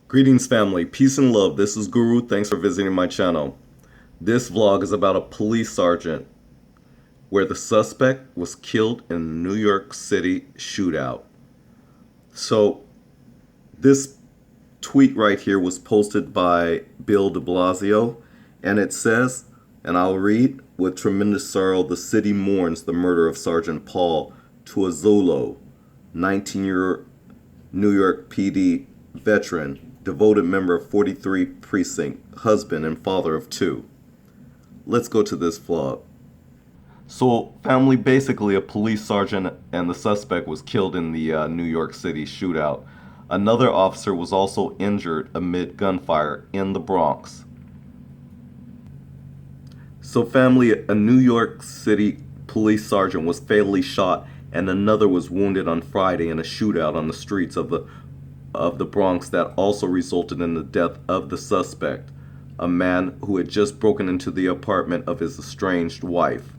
Greetings family, peace and love. This is Guru. Thanks for visiting my channel. This vlog is about a police sergeant where the suspect was killed in a New York City shootout. So this tweet right here was posted by Bill de Blasio, and it says, and I'll read, with tremendous sorrow the city mourns the murder of Sergeant Paul Tuazzolo, 19-year New York PD veteran, devoted member of 43 Precinct, husband and father of two. Let's go to this vlog. So, family, basically a police sergeant and the suspect was killed in the New York City shootout. Another officer was also injured amid gunfire in the Bronx. So, family, a New York City police sergeant was fatally shot and another was wounded on Friday in a shootout on the streets of the Bronx that also resulted in the death of the suspect, a man who had just broken into the apartment of his estranged wife.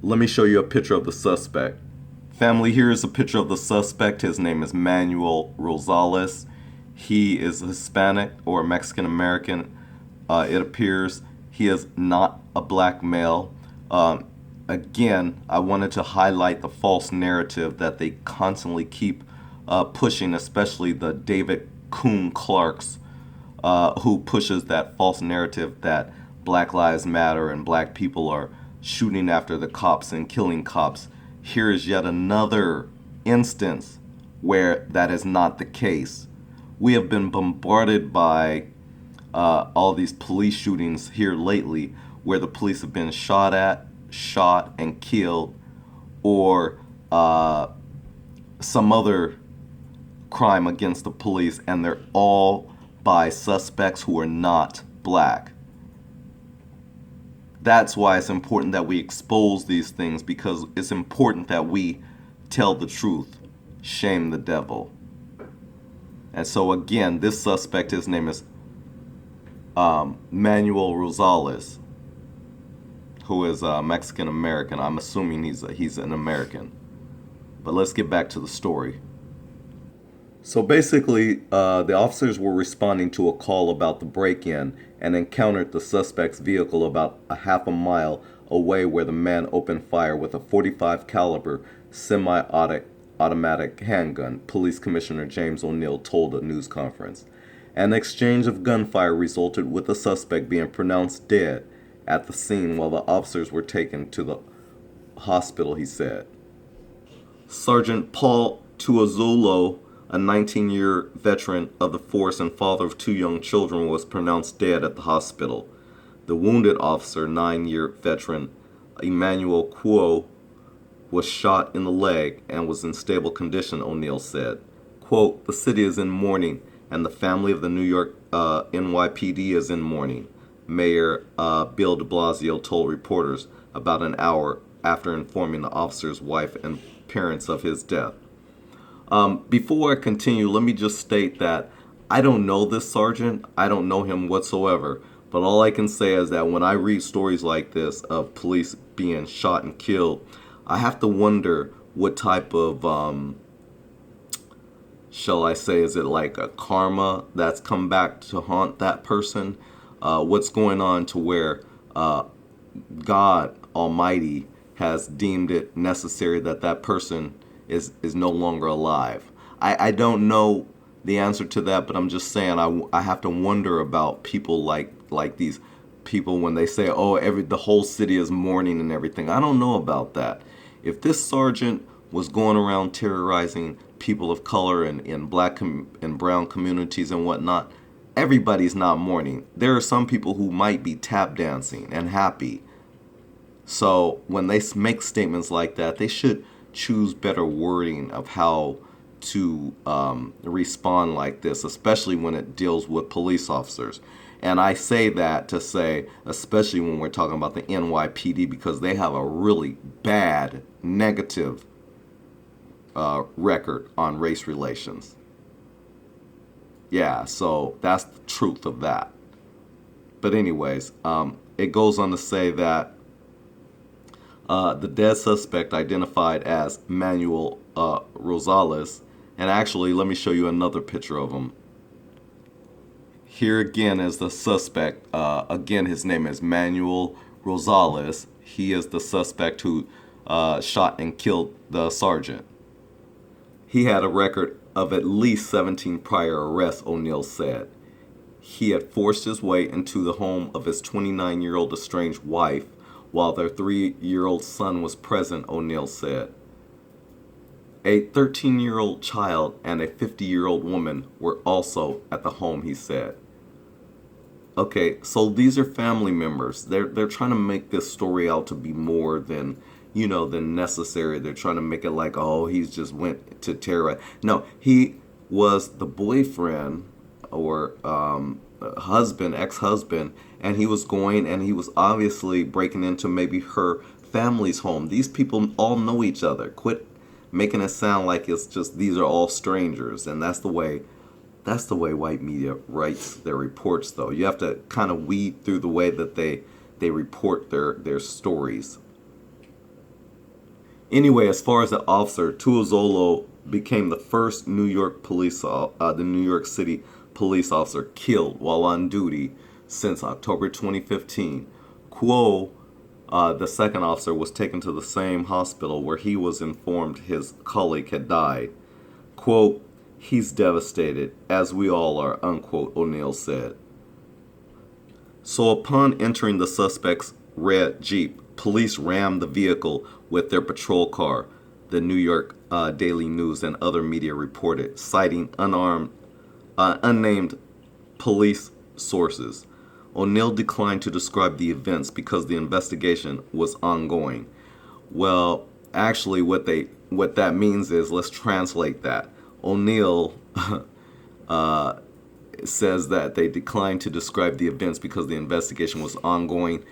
Let me show you a picture of the suspect. Family, here is a picture of the suspect. His name is Manuel Rosales. He is Hispanic or Mexican American. It appears he is not a black male. Again, I wanted to highlight the false narrative that they constantly keep pushing, especially the David Coon Clarks, who pushes that false narrative that Black Lives Matter and black people are shooting after the cops and killing cops. Here is yet another instance where that is not the case. We have been bombarded by all these police shootings here lately where the police have been shot and killed, or some other crime against the police, and they're all by suspects who are not black. That's why it's important that we expose these things, because it's important that we tell the truth. Shame the devil. And so again, this suspect, his name is Manuel Rosales, who is Mexican American. I'm assuming he's an American. But let's get back to the story. So basically, the officers were responding to a call about the break-in and encountered the suspect's vehicle about a half a mile away, where the man opened fire with a .45 caliber semi-automatic handgun, Police Commissioner James O'Neill told a news conference. An exchange of gunfire resulted, with the suspect being pronounced dead at the scene while the officers were taken to the hospital, he said. Sergeant Paul Tuazzolo, a 19-year veteran of the force and father of two young children, was pronounced dead at the hospital. The wounded officer, 9-year veteran Emmanuel Cuo, was shot in the leg and was in stable condition, O'Neill said. Quote, "The city is in mourning, and the family of the New York NYPD is in mourning," Mayor Bill de Blasio told reporters about an hour after informing the officer's wife and parents of his death. Before I continue, let me just state that I don't know this sergeant. I don't know him whatsoever. But all I can say is that when I read stories like this of police being shot and killed, I have to wonder what type of, shall I say, is it like a karma that's come back to haunt that person? What's going on to where God Almighty has deemed it necessary that that person is no longer alive. I don't know the answer to that, but I'm just saying I have to wonder about people like these people when they say, oh, the whole city is mourning and everything. I don't know about that. If this sergeant was going around terrorizing people of color and in black and brown communities and whatnot, everybody's not mourning. There are some people who might be tap dancing and happy. So when they make statements like that, they should choose better wording of how to respond like this, especially when it deals with police officers. And I say that to say, especially when we're talking about the NYPD, because they have a really bad, negative record on race relations. Yeah, so that's the truth of that. But anyways, it goes on to say that the dead suspect, identified as Manuel Rosales, and actually let me show you another picture of him. Here again is the suspect. Again, his name is Manuel Rosales. He is the suspect who shot and killed the sergeant. He had a record of at least 17 prior arrests, O'Neill said. He had forced his way into the home of his 29-year-old estranged wife while their 3-year-old son was present, O'Neill said. A 13-year-old child and a 50-year-old woman were also at the home, he said. Okay, so these are family members. They're trying to make this story out to be more than, than necessary. They're trying to make it like, oh, he's just went to terror. No, he was the boyfriend or husband, ex-husband, and he was going and he was obviously breaking into maybe her family's home. These people all know each other. Quit making it sound like it's just these are all strangers, and that's the way white media writes their reports, though. You have to kind of weed through the way that they report their stories. Anyway, as far as the officer, Tuazolo became the first New York City police officer killed while on duty since October 2015. Quo, the second officer, was taken to the same hospital where he was informed his colleague had died. Quote, "He's devastated, as we all are," unquote, O'Neill said. So upon entering the suspect's red Jeep, police rammed the vehicle with their patrol car, the New York Daily News and other media reported, citing unnamed police sources. O'Neill declined to describe the events because the investigation was ongoing. Well, actually what that means is, let's translate that. O'Neill says that they declined to describe the events because the investigation was ongoing.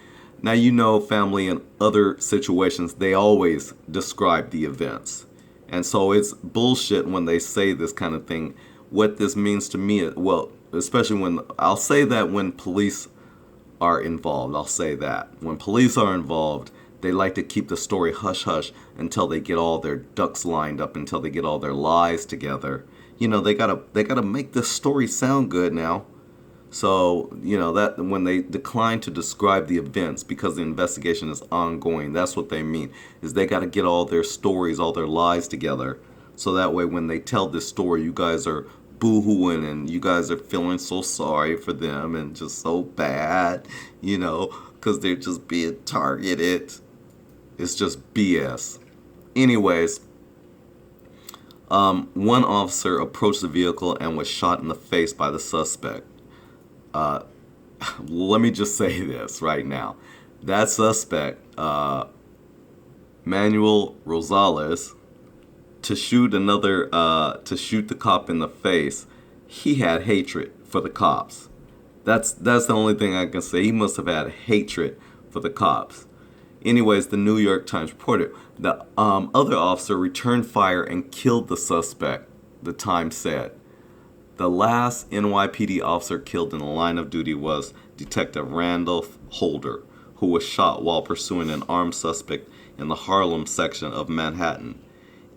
Now, family, in other situations, they always describe the events. And so it's bullshit when they say this kind of thing. What this means to me, well, especially I'll say that when police are involved, I'll say that. When police are involved, they like to keep the story hush-hush until they get all their ducks lined up, until they get all their lies together. They gotta make this story sound good now. So, that when they decline to describe the events because the investigation is ongoing, that's what they mean, is they gotta get all their stories, all their lies together. So that way when they tell this story, you guys are boo-hooing and you guys are feeling so sorry for them and just so bad, because they're just being targeted. It's just BS. Anyways, one officer approached the vehicle and was shot in the face by the suspect. Let me just say this right now. That suspect, Manuel Rosales, to shoot the cop in the face, he had hatred for the cops. That's the only thing I can say. He must have had hatred for the cops. Anyways, the New York Times reported the other officer returned fire and killed the suspect, the Times said. The last NYPD officer killed in the line of duty was Detective Randolph Holder, who was shot while pursuing an armed suspect in the Harlem section of Manhattan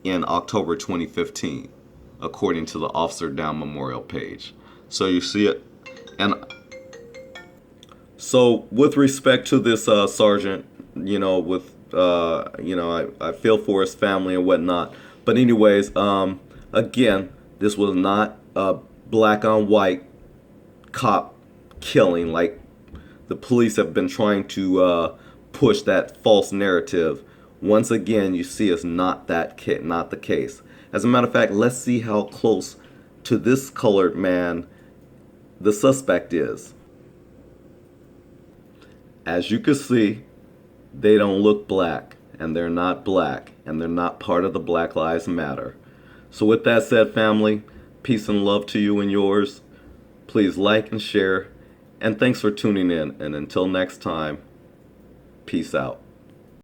in October 2015, according to the Officer Down Memorial page. So you see it. And so with respect to this sergeant, I feel for his family and whatnot. But anyways, again, this was not a black on white cop killing like the police have been trying to push that false narrative. Once again, you see it's not the case. As a matter of fact, let's see how close to this colored man the suspect is. As you can see, they don't look black, and they're not black, and they're not part of the Black Lives Matter. So with that said, family, peace and love to you and yours. Please like and share, and thanks for tuning in. And until next time, peace out.